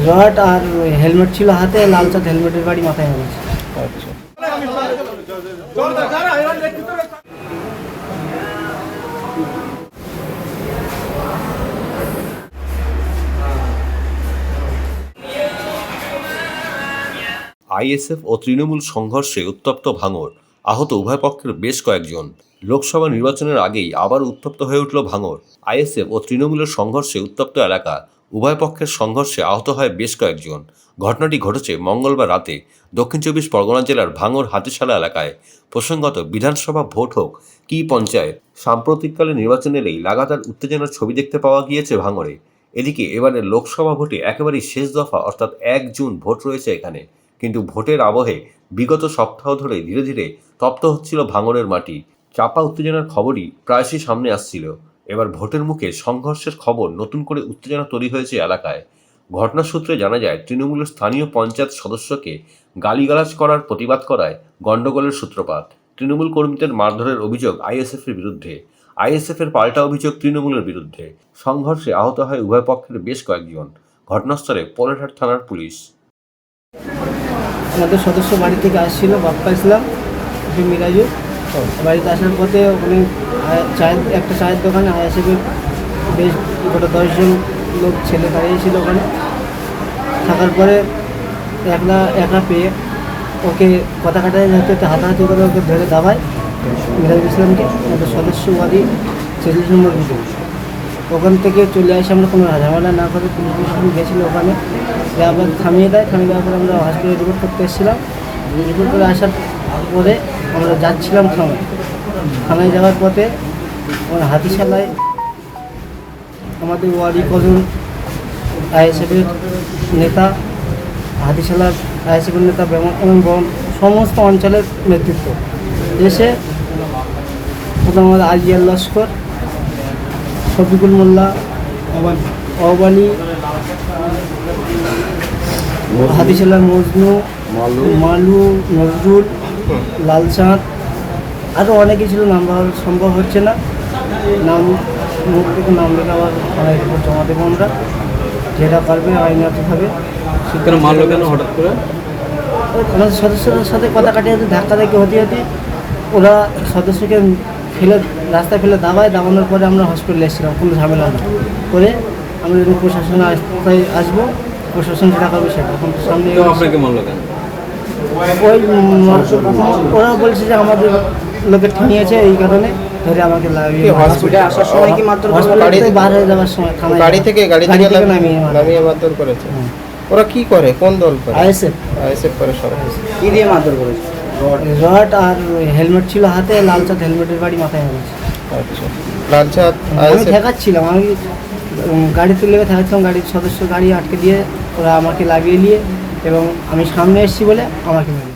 Rod আর helmet ছিল হাতে, লাল চাঁদ হেলমেটের বাড়ি মাথায় মেরেছে। আচ্ছা। আইএসএফ ও তৃণমূল সংঘর্ষে উত্তপ্ত ভাঙড়, আহত উভয় পক্ষের বেশ কয়েকজন। লোকসভা নির্বাচনের আগেই আবার উত্তপ্ত হয়ে উঠল ভাঙড়। আইএসএফ ও তৃণমূলের সংঘর্ষে উত্তপ্ত এলাকা, উভয় পক্ষের সংঘর্ষে আহত হয় বেশ কয়েকজন। ঘটনাটি ঘটেছে মঙ্গলবার রাতে দক্ষিণ ২৪ পরগনা জেলার ভাঙড় হাতিশালা এলাকায়। প্রসঙ্গত, বিধানসভা ভোট হোক কি পঞ্চায়েত, সাম্প্রতিককালে নির্বাচন এলেই লাগাতার উত্তেজনার ছবি দেখতে পাওয়া গিয়েছে ভাঙড়ে। এদিকে এবারের লোকসভা ভোটে একেবারেই শেষ দফা অর্থাৎ ১ জুন ভোট রয়েছে এখানে। কিন্তু ভোটের আবহে বিগত সপ্তাহ ধরে ধীরে ধীরে তপ্ত হচ্ছিল ভাঙড়ের মাটি। চাপা উত্তেজনার খবরই প্রায়শই সামনে আসছিল। এবার ভোটের মুখে সংঘর্ষের খবর নতুন করে উত্তেজনা তৈরি হয়েছে এলাকায়। ঘটনার সূত্রে জানা যায়, তৃণমূলের স্থানীয় পঞ্চায়েত সদস্যকে গালিগালাজ করার প্রতিবাদ করায় গণ্ডগোলের সূত্রপাত। তৃণমূল কর্মীদের মারধরের অভিযোগ আইএসএফের বিরুদ্ধে, আইএসএফের পাল্টা অভিযোগ তৃণমূলের বিরুদ্ধে। সংঘর্ষে আহত হয় উভয় পক্ষের বেশ কয়েকজন। ঘটনাস্থলে পোলেরহাট থানার পুলিশ। আমাদের সদস্য বাড়ি থেকে আসছিল, বাপ্পা ইসলাম, মিরাজু। বাড়িতে আসার পথে ওখানে একটা চায়ের দোকানে আইএসএফের বেশ গোটা 10 জন লোক ছেলে দাঁড়িয়েছিল ওখানে। থাকার পরে একলা পেয়ে ওকে কথা কাটায় যেতে হাতাহাতি করে ওকে ধরে দাবায় মিরাজুল ইসলামকে, আমাদের সদস্য বাড়ি 40 নম্বর বুথে। ওখান থেকে চলে আসে, আমরা কোনো ঝামেলা না করে পুলিশ স্টেশন গেছিলো ওখানে, আবার থামিয়ে দেওয়ার পরে আমরা হসপিটালে রিপোর্ট করতে এসেছিলাম। রিপোর্ট করে আসার পরে আমরা যাচ্ছিলাম থানায় যাওয়ার পথে আমার হাতিশালায় আমাদের ওয়ারি কজন আইএসএফের নেতা, হাতিশালার আইএসএফের নেতা এবং সমস্ত অঞ্চলের নেতৃত্ব এসে প্রথম আমাদের আজিয়ার লস্কর, শফিকুল মোল্লা, অবানি, হাতিশালার মজনু, মালু, নজরুল, লালচাঁদ, আরও অনেকে ছিল। নাম বলা সম্ভব হচ্ছে না, মুখ থেকে নাম লেখা আবার থানায় রিপোর্ট জমা দেবো আমরা, যেটা পারবে আইনাতভাবে। সেখানে মারলো কেন হঠাৎ করে? আমাদের সদস্যদের সাথে কথা কাটিয়ে ধাক্কা ধাক্কি হতে ওরা সদস্যকে রাস্তায় ফেলে দাবানোর পরে আমরা হসপিটালে এসেছিলাম কোনো ঝামেলা না করে। আমরা যদি প্রশাসনে আসবো, প্রশাসন যেটা করবে সেটা। এখন সামনে আপনাকে মারলো কেন? ওরা বলছে যে আমাদের লোকে ঠেনিয়েছে, এই কারণে ধরে আমাকে লাগিয়ে হসপিটালে আসার সময় কি মাত্র বার হয়ে যাওয়ার সময় গাড়ি থেকে নামিয়ে মারধর করেছে। ওরা কি করে, কোন দল করে? আইএসএফ করে। সবাই কি দিয়ে মারধর করেছে? রড আর হেলমেট ছিল হাতে, লাল চাঁদ হেলমেটের বাড়ি মাথায় মেরেছে। আচ্ছা। লাল চাঁদ আমি ঠেকাচ্ছিলাম, আমি গাড়ি তুলে ঠেকাচ্ছিলাম, গাড়ির সদস্য গাড়ি আটকে দিয়ে ওরা আমাকে লাগিয়ে নিয়ে এবং আমি সামনে এসেছি বলে আমাকে মেরে।